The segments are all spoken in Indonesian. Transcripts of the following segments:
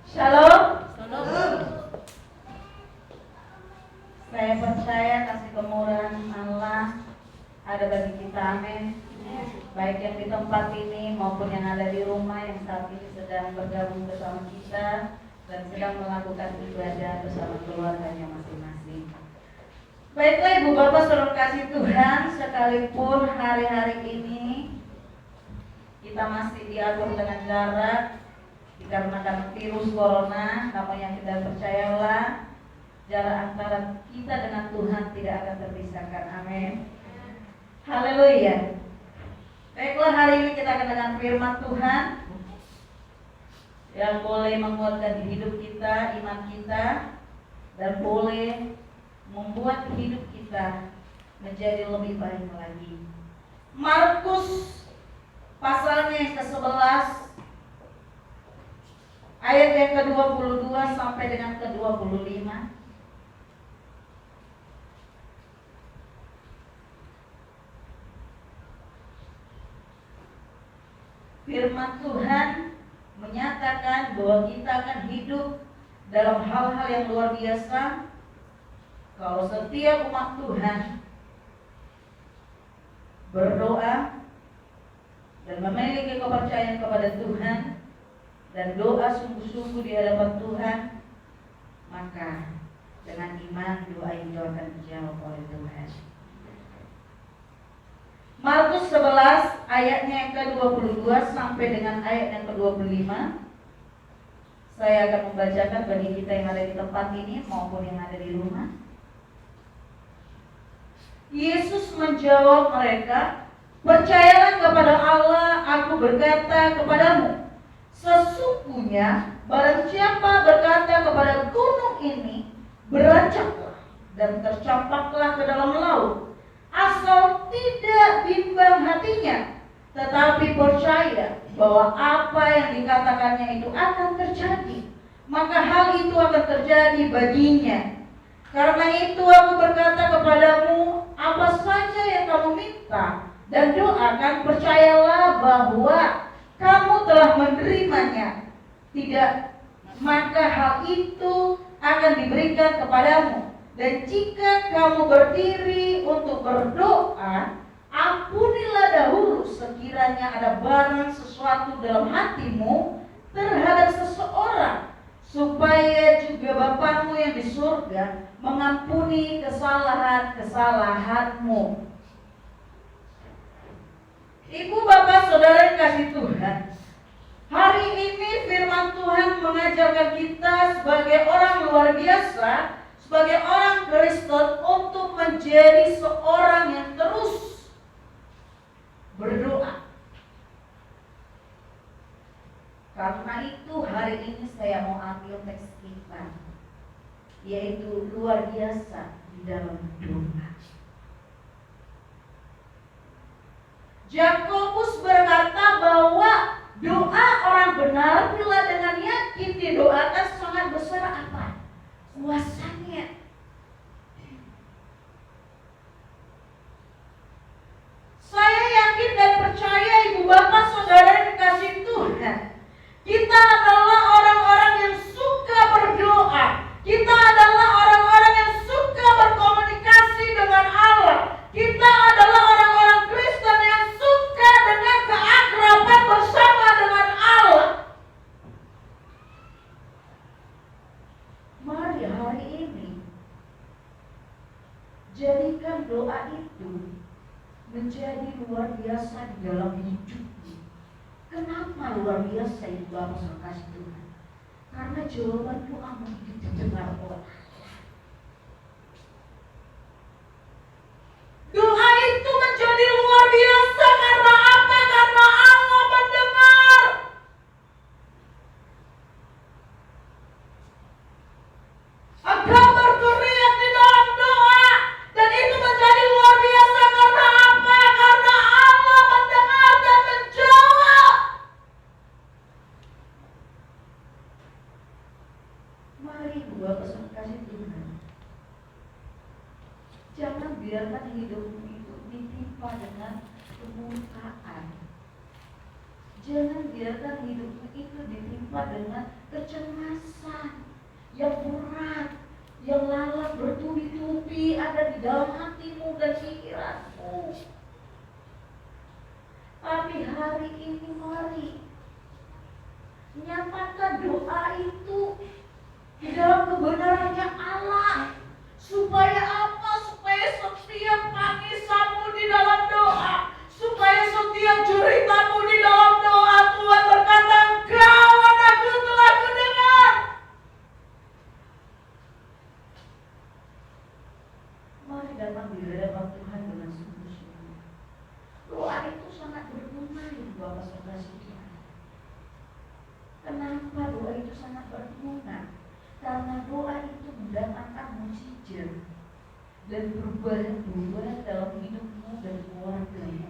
Shalom. Shalom. Saya percaya kasih kemurahan Allah ada bagi kita, amin. Baik yang di tempat ini maupun yang ada di rumah yang saat ini sedang bergabung bersama kita dan sedang melakukan ibadah bersama keluarganya masing-masing. Baiklah Ibu Bapak saudara kasih Tuhan, sekalipun hari-hari ini kita masih diatur dengan jarak dikarenakan virus corona, namun yang kita percayalah jarak antara kita dengan Tuhan tidak akan terpisahkan, amin. Haleluya. Baiklah, hari ini kita akan dengan firman Tuhan yang boleh menguatkan hidup kita, iman kita, dan boleh membuat hidup kita menjadi lebih baik lagi. Markus pasalnya yang ke-11 ayat yang ke-22 sampai dengan ke-25. Firman Tuhan menyatakan bahwa kita akan hidup dalam hal-hal yang luar biasa kalau setiap umat Tuhan berdoa dan memiliki kepercayaan kepada Tuhan dan doa sungguh-sungguh di hadapan Tuhan, maka dengan iman doa itu akan dijawab oleh Tuhan. Markus 11 ayatnya yang ke-22 sampai dengan ayat yang ke-25. Saya akan membacakan bagi kita yang ada di tempat ini maupun yang ada di rumah. Yesus menjawab mereka, "Percayalah kepada Allah, aku berkata kepadamu, sesungguhnya barang siapa berkata kepada gunung ini, berancaklah dan tercampaklah ke dalam laut, asal tidak bimbang hatinya, tetapi percaya bahwa apa yang dikatakannya itu akan terjadi, maka hal itu akan terjadi baginya. Karena itu aku berkata kepadamu, apa saja yang kamu minta dan doakan, percayalah bahwa kamu telah menerimanya, tidak, maka hal itu akan diberikan kepadamu. Dan jika kamu berdiri untuk berdoa, ampunilah dahulu sekiranya ada barang sesuatu dalam hatimu terhadap seseorang, supaya juga Bapamu yang di surga mengampuni kesalahan-kesalahanmu." Ibu bapak saudara yang kasih Tuhan, hari ini firman Tuhan mengajarkan kita sebagai orang luar biasa, sebagai orang Kristen, untuk menjadi seorang yang terus berdoa. Karena itu hari ini saya mau ambil teks kita, yaitu luar biasa di dalam doa. Yakobus berkata bahwa doa orang benar bila dengan yakin didoakan sangat besar apa? Kuasanya. Saya yakin dan percaya ibu bapak saudara yang dikasih Tuhan, kita adalah orang-orang yang suka berdoa. Kita adalah orang-orang yang suka berkomunikasi dengan Allah. Kita adalah orang-orang Kristen yang suka dengan keakraban bersama dengan Allah. Mari hari ini jadikan doa itu menjadi luar biasa di dalam hidupmu. Kenapa luar biasa ibu bapak saudara kasih Tuhan? Karena jawaban doamu itu didengar oleh Allah. Doa itu menjadi luar biasa karena apa? Karena Allah mendengar. Engkau berteriak di dalam doa, dan itu menjadi luar biasa karena apa? Karena Allah mendengar dan menjawab. Mari buat pesan kasih Tuhan, jangan biarkan hidupmu itu ditimpa dengan kemurkaan. Jangan biarkan hidupmu itu ditimpa dengan kecemasan yang berat, yang lalat bertubi-tubi ada di dalam hatimu dan pikiranmu. Tapi hari ini mari nyatakan doa itu di dalam kebenarannya Allah. Supaya apa? Supaya setiap tangisanmu di dalam doa, supaya setiap ceritamu di dalam doa, Tuhan berkata, "Engkau anakku telah kudengar." Mari datang di hadapan Tuhan dengan sungguh-sungguh. Doa itu sangat berguna di Bapak Saudara sekalian. Kenapa doa itu sangat berguna? Karena doa itu mendatangkan mukjizat dan berubah-ubah dalam hidupmu dan keluargamu.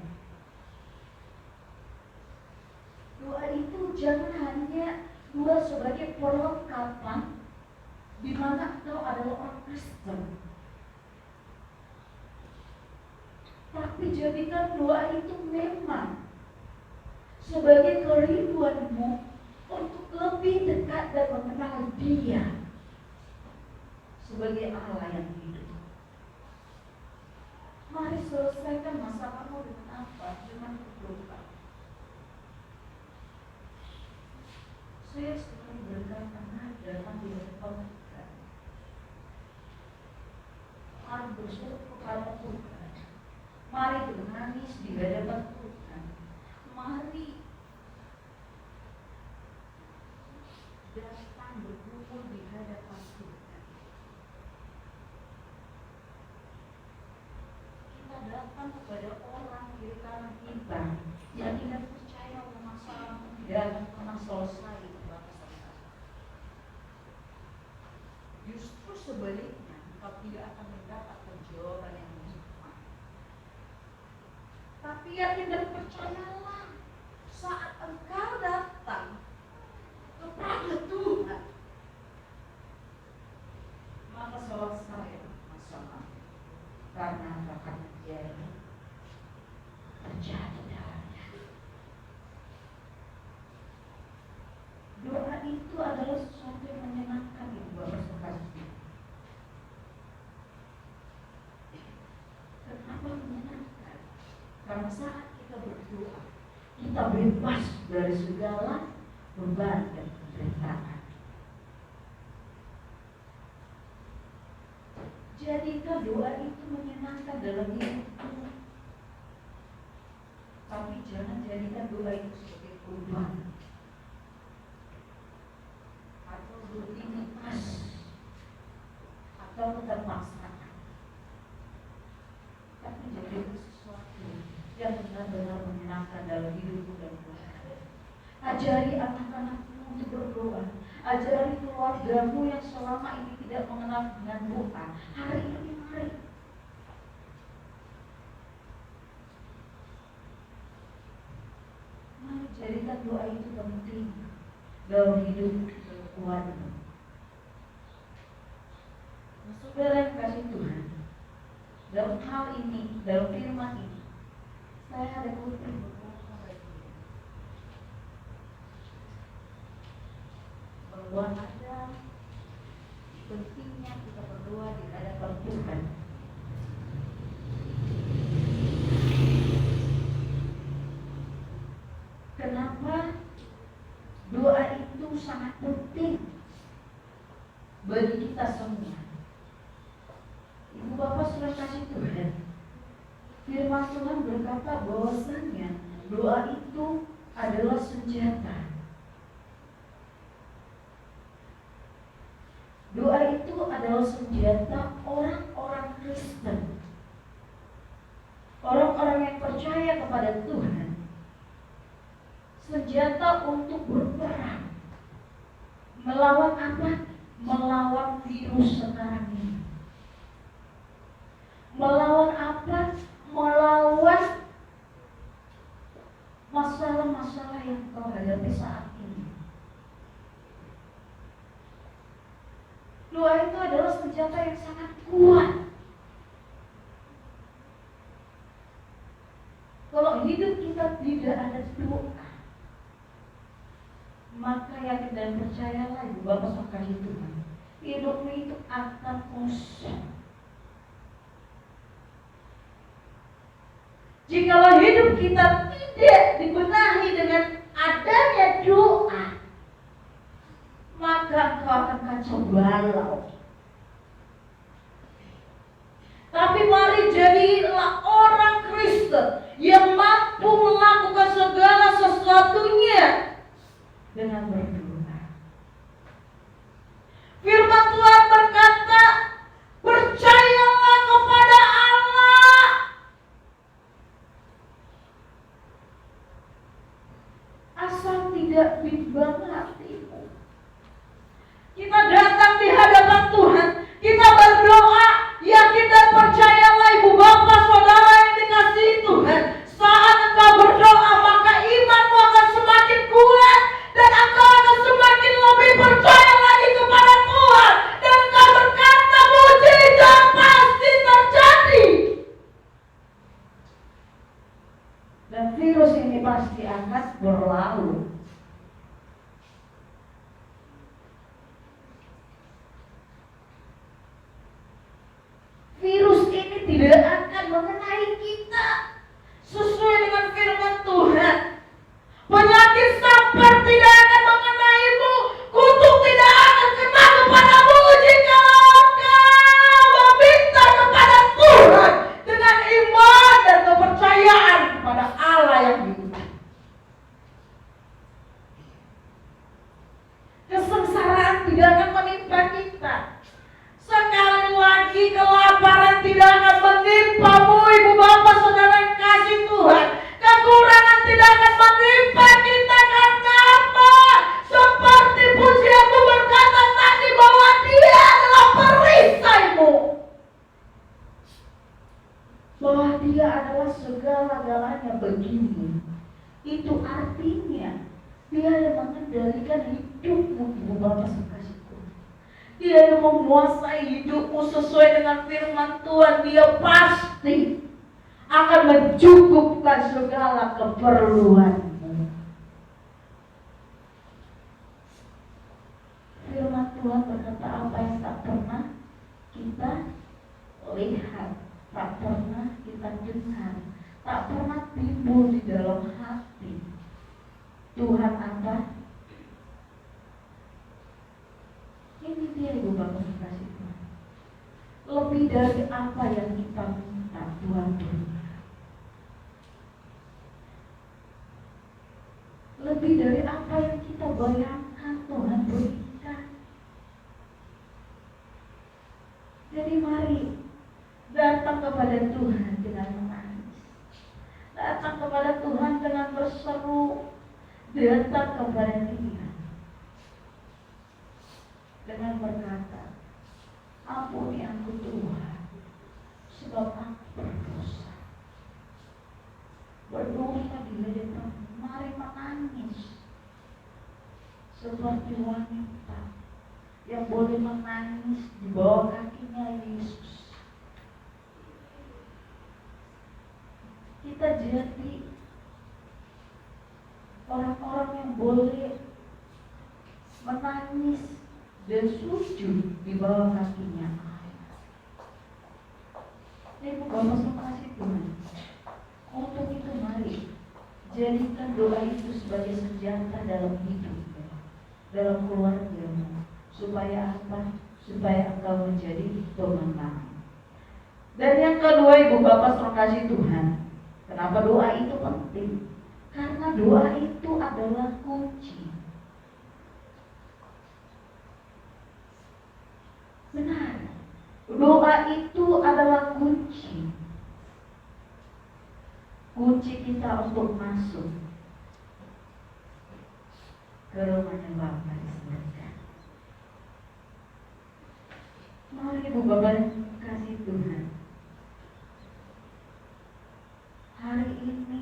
Doa itu jangan hanya doa sebagai perlengkapan di mana engkau adalah orang Kristen. Tapi jadikan doa itu memang sebagai kerinduanmu untuk lebih dekat dan mengenal Dia sebagai Allah yang hidup. Mari selesaikan masalahmu dengan apa? Dengan berdoa. Saya selalu berkata, datang di hadapan Tuhan. Mari berseru kepada Tuhan. Mari bernangis di hadapan Tuhan. Mari datang berkumpul di hadapan Tuhan. Kita datang kepada orang kiri kanan kita yang tidak percaya bahwa masalah tidak akan pernah selesai. Justru sebaliknya, engkau tidak akan mendapatkan jawaban yang hikmah. Tapi yakin dan percayalah, saat engkau datang kepada Tuhan, maka selesai masalah. Karena akan terjadi dalamnya. Doa itu adalah sesuatu yang menyenangkan Ibu Bapak sekalian. Kenapa menyenangkan? Karena saat kita berdoa, kita bebas dari segala beban dan penderitaan. Jadikan doa itu menyenangkan dalam hidupmu. Tapi jangan jadikan doa itu sebagai korban atau rutinitas atau keterpaksaan. Tapi jadikan sesuatu yang benar-benar menyenangkan dalam hidupmu dan keluarga. Ajari anak-anakmu untuk berdoa. Ajari keluargamu yang selama ini tidak mengenal dengan doa. Hari ini mari. Mari jadikan doa itu penting dalam hidup keluarga. Saudara yang kasih Tuhan, dalam hal ini, dalam firman ini, saya ada kutip bahwa ada pentingnya kita berdoa di hadapan Tuhan. Kenapa doa itu sangat penting bagi kita semua? Ibu Bapak sudah kasih Tuhan, firman Tuhan berkata bahwasanya doa itu adalah senjata. Doa itu adalah senjata orang-orang Kristen, orang-orang yang percaya kepada Tuhan. Senjata untuk berperang. Melawan apa? Melawan virus sekarang ini. Melawan apa? Melawan masalah-masalah yang kau hadapi saat ini. Doa itu adalah senjata yang sangat kuat. Kalau hidup kita tidak ada doa, percayalah Ibu Bapak Saudara kasih Tuhan, hidupmu itu akan kosong. Jikalau hidup kita tidak dibenahi dengan adanya doa, maka kau akan kacau balau. Tapi mari jadilah orang Kristen yang mampu melakukan segala sesuatunya dengan berdoa. Firman Tuhan berkata, percayalah kepada Allah. Asal tidak bimbang hatimu. Kita datang di hadapan Tuhan, kita berdoa, yakin dan percayalah Ibu Bapak Saudara yang dikasihi Tuhan. Saat engkau berdoa, maka imanmu akan semakin kuat dan engkau akan semakin lebih percaya lagi kepada Tuhan, dan engkau berkata mujizat pasti terjadi. Dan virus ini pasti akan berlalu. Virus ini tidak akan mengenai kita. Sesuai dengan firman Tuhan, penyakit sampar tidak akan mengenaimu, kutuk tidak akan kena kepadamu jika engkau meminta kepada Tuhan dengan iman dan kepercayaan kepada Allah yang hidup. Kesengsaraan tidak akan menimpa kita. Sekali lagi kelaparan tidak akan menimpamu Ibu Bapak Saudara yang kasih Tuhan. Kekurangan tidak akan menimpa kita. Karena apa? Seperti pujianmu berkata tadi bahwa Dia adalah perisaimu, bahwa Dia adalah segala-galanya bagimu. Itu artinya Dia yang mengendalikan hidupmu Ibu Bapak Saudara. Dia yang menguasai hidupmu sesuai dengan firman Tuhan. Dia pasti akan mencukupkan segala keperluanmu. Firman Tuhan berkata, apa yang tak pernah kita lihat, tak pernah kita dengar, tak pernah timbul di dalam hati Tuhan apa? Ini dia Ibu Bapak kasih Tuhan. Lebih dari apa yang kita minta, Tuhan berikan. Lebih dari apa yang kita bayangkan, Tuhan berikan. Jadi mari datang kepada Tuhan dengan menangis, datang kepada Tuhan dengan berseru, datang kepada Dia dengan berkata, ampuni aku Tuhan, sebab aku berdosa. Berdosa di hadapan-Mu. Mari menangis seperti wanita yang boleh menangis di bawah kakinya Yesus. Kita jadi orang-orang yang boleh menangis dan sujud di bawah kakinya. Ini Bapak kasih Tuhan. Untuk itu mari jadikan doa itu sebagai senjata dalam hidup, dalam keluargamu. Supaya apa? Supaya engkau menjadi pemenang. Dan yang kedua Ibu Bapak kasih Tuhan. Kenapa doa itu penting? Karena doa itu adalah kunci. Benar, doa itu adalah kunci. Kunci kita untuk masuk ke rumahnya Bapa di surga. Mari Ibu Bapak kasih Tuhan, hari ini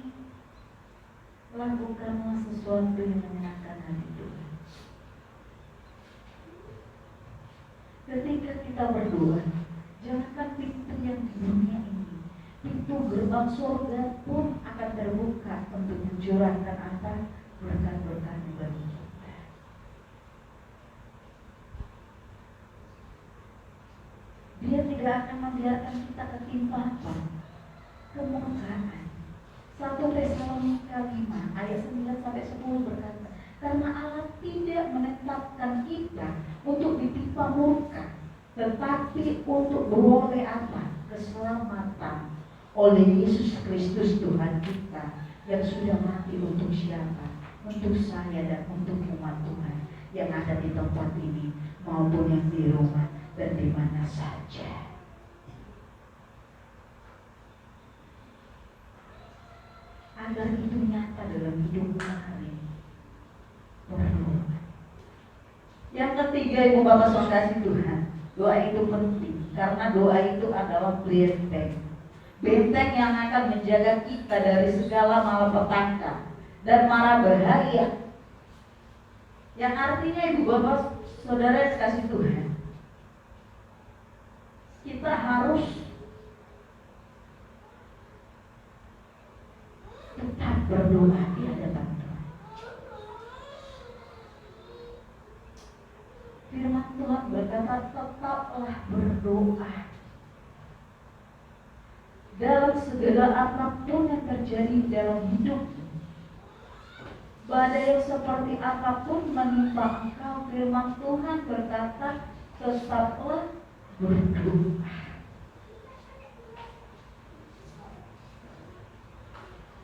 lakukanlah sesuatu yang menyenangkan hati Tuhan. Ketika kita berdoa, jangankan pintu yang di dunia ini, pintu gerbang surga pun akan terbuka untuk mencurahkan apa? Berkat-berkat bagi kita. Dia tidak akan membiarkan kita ketimpa apa? Kemurkaan. 1 Tesalonika 5 ayat 9 sampai 10 berkata, karena Allah tidak menetapkan kita untuk ditimpa murka, tetapi untuk beroleh apa? Keselamatan oleh Yesus Kristus Tuhan kita, yang sudah mati untuk siapa? Untuk saya dan untuk umat Tuhan yang ada di tempat ini maupun yang di rumah dan di mana saja. Agar itu nyata dalam hidup hari ini, berdoa. Yang ketiga, Ibu Bapak Saudara kasih Tuhan, doa itu penting karena doa itu adalah benteng. Benteng yang akan menjaga kita dari segala malapetaka dan mara bahaya. Yang artinya, Ibu Bapak Saudara kasih Tuhan, kita harus tetap berdoa di hadapan Tuhan. Firman Tuhan berkata, tetaplah berdoa dalam segala apapun yang terjadi dalam hidup. Badai yang seperti apapun menimpa engkau, firman Tuhan berkata, tetaplah berdoa.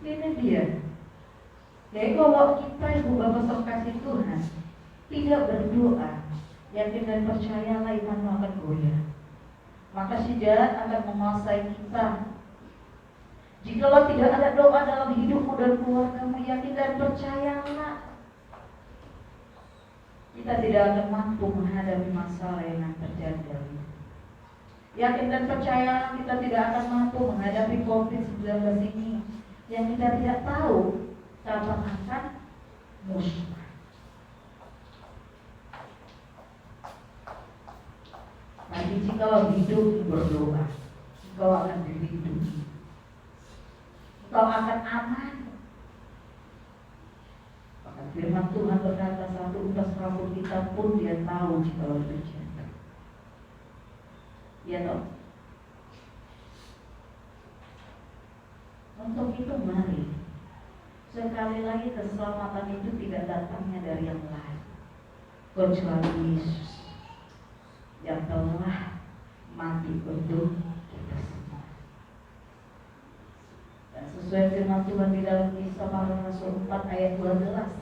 Ini dia. Jadi kalau kita, Ibu Bapak sekasih Tuhan, tidak berdoa, yakin dan percayalah imanmu akan goyah. Maka si jahat akan menguasai kita. Jikalau tidak ada doa dalam hidupmu dan keluargamu, yakin dan percayalah, kita tidak akan mampu menghadapi masalah yang akan terjadi. Yakin dan percayalah, kita tidak akan mampu menghadapi COVID-19 ini yang kita tidak tahu kapan akan musnah. Tapi jikalau hidup berdoa, engkau akan dilindungi, engkau akan aman. Maka firman Tuhan berkata, 1 utas rambut kita pun dia tahu jikalau itu jatuh. Ya toh? Untuk itu mari, sekali lagi keselamatan itu tidak datangnya dari yang lain kecuali Yesus yang telah mati untuk kita semua. Dan sesuai firman Tuhan di dalam Kisah Para Rasul 4 ayat 12,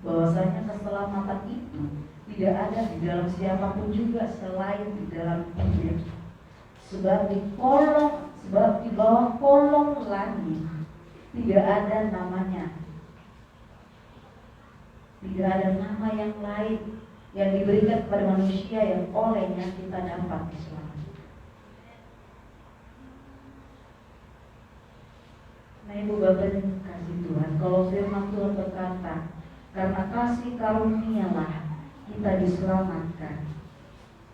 bahwasanya keselamatan itu tidak ada di dalam siapapun juga selain di dalam Dia. Sebab di bawah kolong langit tidak ada namanya, tidak ada nama yang lain yang diberikan kepada manusia yang olehnya kita dapat diselamatkan. Nah, Ibu Bapak yang kasih Tuhan, kalau firman Tuhan berkata, karena kasih karunialah kita diselamatkan,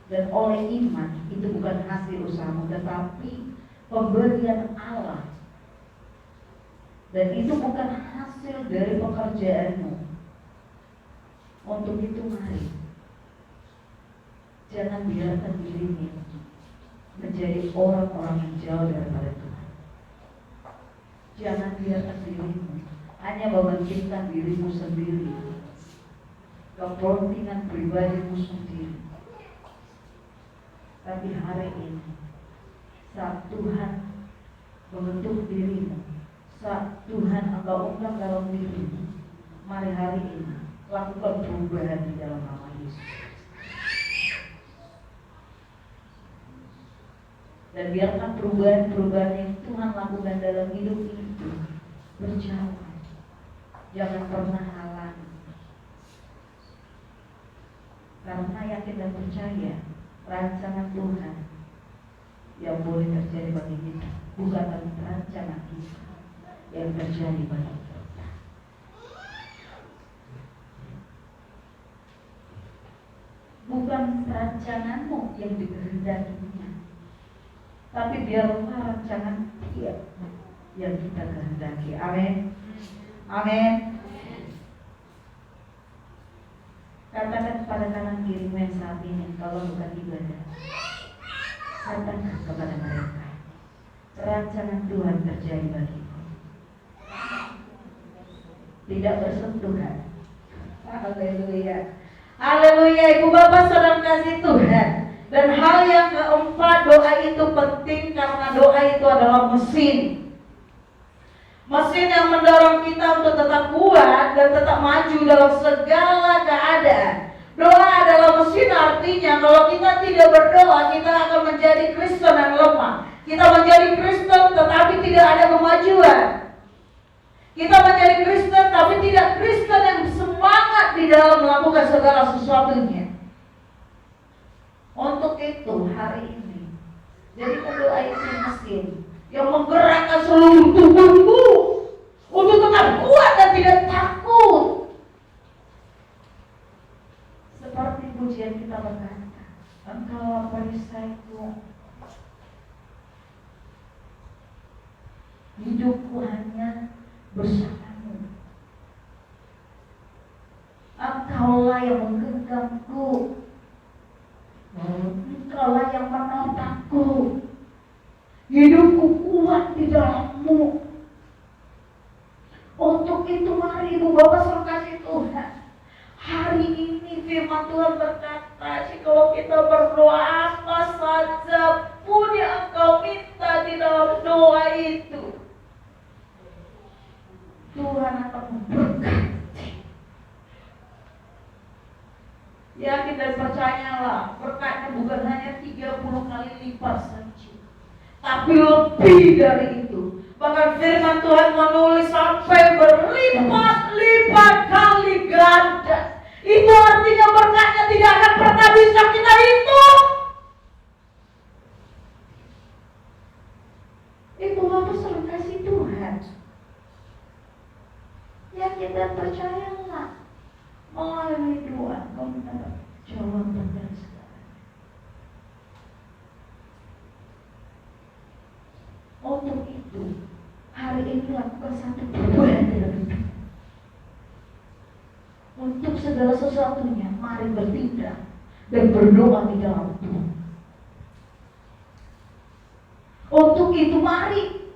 dan oleh iman, itu bukan hasil usahamu, tetapi pemberian Allah. Dan itu bukan hasil dari pekerjaanmu. Untuk itu mari, jangan biarkan dirimu menjadi orang-orang yang jauh daripada Tuhan. Jangan biarkan dirimu hanya mementingkan dirimu sendiri, kepentingan pribadimu sendiri. Tapi hari ini, saat Tuhan membentuk dirimu, saat Tuhan engkau ungkap dalam dirimu, mari hari ini lakukan perubahan di dalam nama Yesus. Dan biarkan perubahan-perubahan yang Tuhan lakukan dalam hidup itu berjalan. Jangan pernah halangi. Karena yakin dan percaya rancangan Tuhan yang boleh terjadi bagi kita bukan rancangan kita yang terjadi bagi kita. Bukan rancanganmu yang dikehendakinya, tapi biarlah rancangan Dia yang kita kehendaki. Amin. Amin. Katakan pada kanan kirimu yang saat ini, kalau bukan ibadah, Katakan kepada mereka, rancangan Tuhan terjadi bagiku. Tidak bersentuhan. Haleluya. Haleluya, Ibu Bapak Saudara kasih Tuhan. Dan hal yang keempat, doa itu penting karena doa itu adalah mesin. Mesin yang mendorong kita untuk tetap kuat dan tetap maju dalam segala keadaan. Doa adalah mesin, artinya kalau kita tidak berdoa, kita akan menjadi Kristen yang lemah. Kita menjadi Kristen tetapi tidak ada kemajuan. Kita menjadi Kristen tapi tidak Kristen yang semangat di dalam melakukan segala sesuatunya. Untuk itu hari ini jadikan doa itu mesin yang menggerakkan seluruh tubuhmu untuk tetap kuat dan tidak takut. Seperti pujian kita berkata, Engkau perisaiku, hidupku hanya bersamamu. Engkaulah yang menggenggamku, Engkaulah yang menopangku. Hidupku kuat di dalam-Mu. Untuk itu mari Ibu Bapak Saudara kasih Tuhan, hari ini firman Tuhan berkata, jikalau kita berdoa apa saja pun yang Engkau minta di dalam doa itu, Tuhan akan memberkati. Yakin dan percayalah, berkatnya bukan hanya 30 kali lipat saja, tapi lebih dari itu. Bahkan firman Tuhan menulis sampai berlipat-lipat kali ganda. Itu artinya berkatnya tidak akan pernah bisa kita hitung. Itu apa sering kasih Tuhan. Yakin dan percayalah, melalui doa kau mendapat jawaban dari sekarang. Untuk itu hari ini lakukan satu perubahan dalam hidup. Untuk segala sesuatunya mari bertindak dan berdoa di dalam Tuhan. Untuk itu mari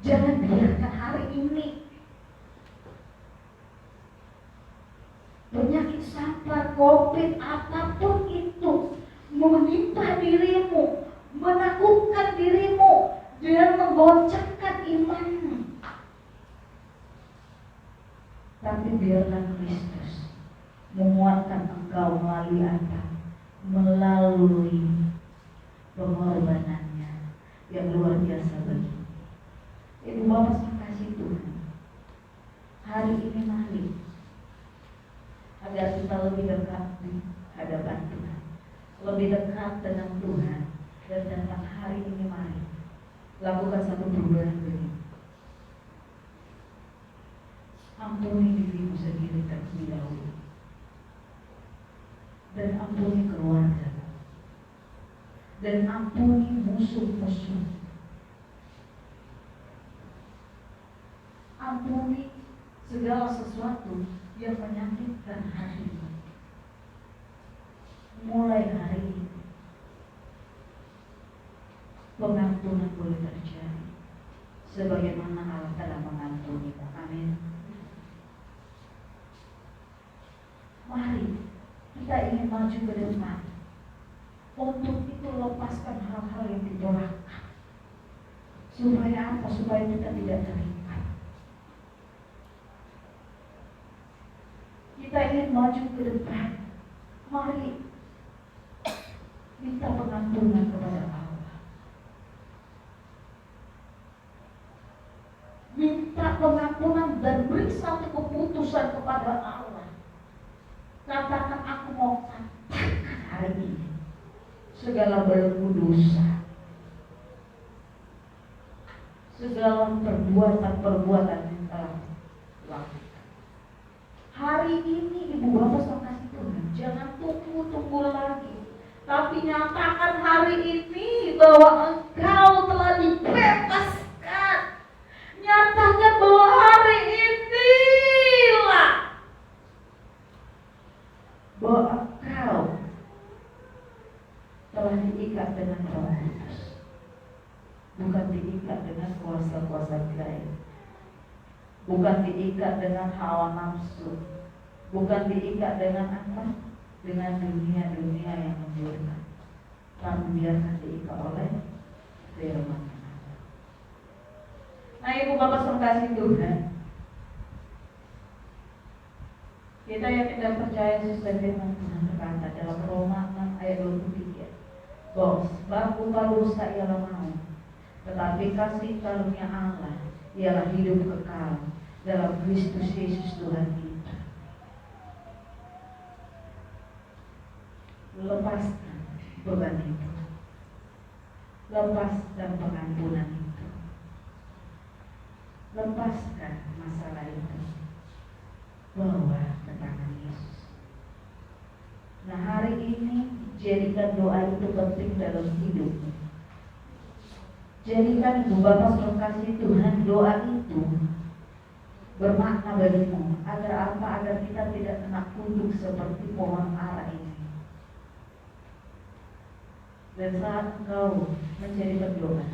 jangan biarkan hari ini penyakit sampar, COVID, apapun itu menimpa dirimu, menakutkan dirimu dan menggoncangkan imanmu. Tapi biarlah Kristus menguatkan engkau melalui apa? Melalui pengorbanannya yang luar biasa bagi. Ibu Bapak saya kasih Tuhan, hari ini mari agar kita lebih dekat di hadapan Tuhan, lebih dekat dengan Tuhan. Dan dalam hari ini mari lakukan satu perubahan begini. Ampuni dirimu sendiri terlebih dahulu, dan ampuni keluarga, dan ampuni musuh-musuh. Ampuni segala sesuatu yang menyakitkan hatimu. Mulai hari ini pengampunan boleh terjadi sebagaimana Allah telah mengampunimu. Amin. Mari kita ingin maju ke depan. Untuk itu lepaskan hal-hal yang ditolakkan. Supaya apa? Supaya kita tidak terikat. Kita ingin maju ke depan. Mari minta pengampunan kepada Allah. Minta pengampunan dan beri satu keputusan kepada Allah. Katakan, aku mau katakan hari ini segala belenggu dosa, segala perbuatan-perbuatan yang telah lakukan. Hari ini Ibu Bapak saya kasih Tuhan, jangan tunggu lagi, tapi nyatakan hari ini bahwa engkau telah dibebaskan. Nyatakan bahwa hari inilah bahwa engkau telah adalah diikat dengan Roh Kudus, bukan diikat dengan kuasa-kuasa gaib, bukan diikat dengan hawa nafsu, bukan diikat dengan apa? Dengan dunia-dunia yang menjurkan, tapi biarkan diikat oleh firman Allah. Nah, Ibu Bapak saudara kasih Tuhan, kita yang tidak percaya sesuai firman Tuhan berkata dalam Roma 6 ayat 23, bahwa sebab upah dosa ialah maut, tetapi kasih karunia Allah ialah hidup kekal dalam Kristus Yesus Tuhan kita. Lepaskan beban itu, lepaskan pengampunan itu, lepaskan masalah itu, bawa ke tangan Yesus. Nah, hari ini jadikan doa itu penting dalam hidupmu. Jadikan Ibu Bapak saudara kasih Tuhan doa itu bermakna bagimu. Agar apa? Agar kita tidak kena kutuk seperti pohon ara ini. Dan saat engkau menjadi berdoa,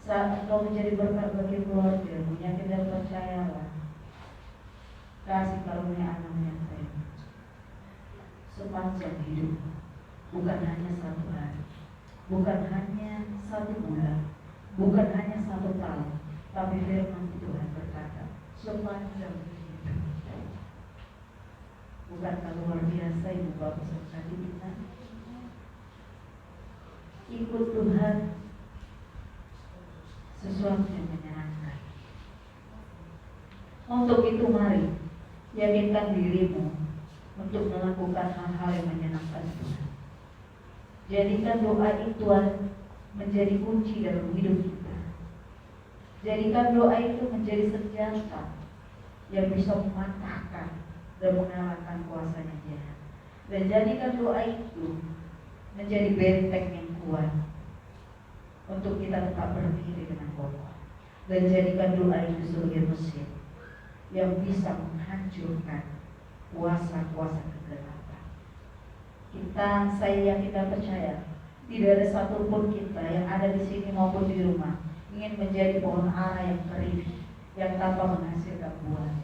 saat engkau menjadi berkat bagi keluarga, yakin dan percayalah, kasih karunia anak yang sayang sepanjang hidup, bukan hanya satu hari, bukan hanya satu bulan, bukan hanya satu tahun, tapi firman Tuhan berkata sepanjang hidup. Bukankah luar biasa Ibu Bapak saudara kita? Ikut Tuhan sesuatu yang menyenangkan. Untuk itu mari yakinkan dirimu untuk melakukan hal-hal yang menyenangkan Tuhan. Jadikan doa itu menjadi kunci dalam hidup kita. Jadikan doa itu menjadi senjata yang bisa mematahkan dan mengalahkan kuasanya jahat. Dan jadikan doa itu menjadi benteng yang kuat untuk kita tetap berdiri dengan kokoh. Dan jadikan doa itu sebagai mesin yang bisa menghancurkan kuasa-kuasa kegelapan. Saya yang kita percaya, tidak ada satupun kita yang ada di sini maupun di rumah ingin menjadi pohon ara yang kering, yang tanpa menghasilkan buah.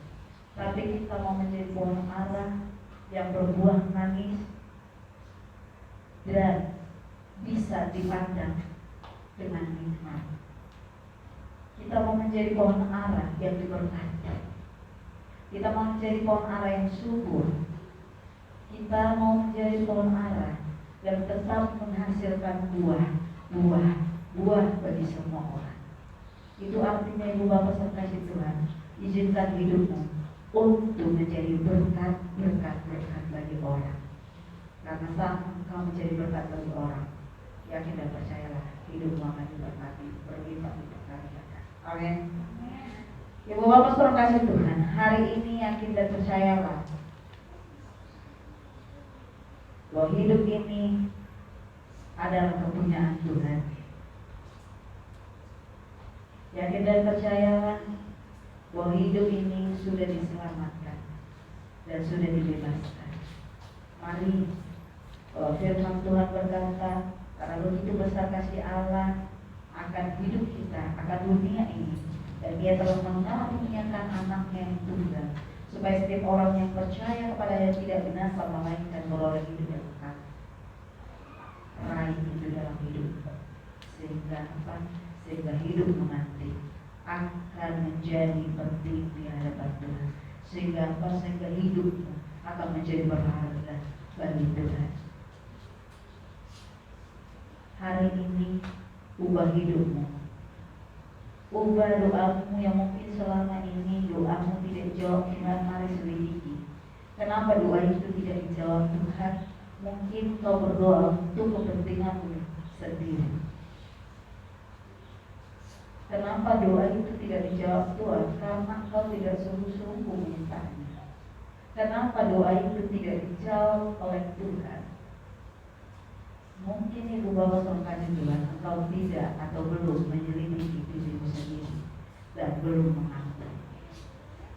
Tapi kita mau menjadi pohon ara yang berbuah manis dan bisa dipandang dengan nikmat. Kita mau menjadi pohon ara yang diberkati. Kita mau menjadi pohon ara yang subur. Kita mau menjadi pohon ara yang tetap menghasilkan buah bagi semua orang. Itu artinya Ibu Bapak kasih Tuhan, izinkan hidupmu untuk menjadi berkat bagi orang. Karena saat engkau menjadi berkat bagi orang, yakin dan percayalah hidupmu akan diberkati berlipat-lipat kali ganda. Amin. Ibu Bapak saudara kasih Tuhan, hari ini yakin dan percayalah bahwa hidup ini adalah kepunyaan Tuhan. Yakin dan percayalah bahwa hidup ini sudah diselamatkan dan sudah dibebaskan. Mari, firman Tuhan berkata, karena begitu besar kasih Allah akan hidup kita, akan dunia ini, dan Dia telah mengaruniakan anaknya yang tunggal, supaya setiap orang yang percaya kepada Dia tidak binasa melainkan beroleh hidup yang kekal. Raih itu dalam hidup, sehingga hidup nanti akan menjadi penting di hadapan Tuhan. Sehingga hidupmu akan menjadi berharga bagi Tuhan. Hari ini ubah hidupmu, ubah doamu yang mungkin selama ini doamu tidak dijawab. Mari selidiki kenapa doa itu tidak dijawab Tuhan. Mungkin kau berdoa untuk kepentinganmu sendiri. Kenapa doa itu tidak dijawab Tuhan? Karena kau tidak sungguh-sungguh memintanya. Kenapa doa itu tidak dijawab oleh Tuhan? Mungkin Ibu Bapak saudara Tuhan, engkau tidak atau belum menyelidiki dirimu sendiri dan belum mengampuni.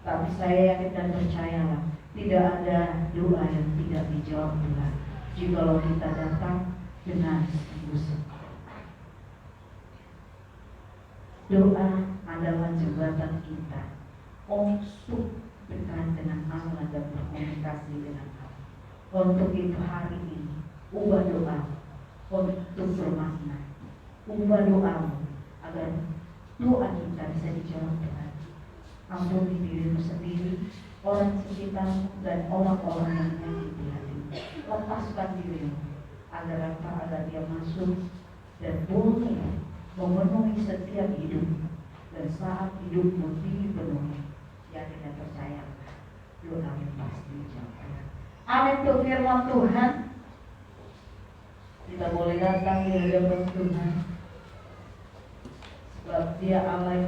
Tapi saya yakin dan percayalah, tidak ada doa yang tidak dijawab Tuhan. Jikalau kita datang dengan busuk. Doa adalah jembatan kita untuk dekat dengan Allah dan berkomunikasi dengan Allah. Untuk itu hari ini, ubah doa untuk bermakna. Ubah doamu agar doa kita bisa dijawab Tuhan. Ampuni dirimu sendiri, orang sekitarmu, dan orang-orang yang menyakiti hatimu. Lepaskan dirimu agar apa? Agar dia masuk dan boleh memenuhi setiap hidup. Dan saat hidupmu dipenuhi, yakin dan percaya doamu pasti dijawab. Amin. Untuk firman Tuhan, kita boleh datang di hadapan Tuhan sebab Dia Allah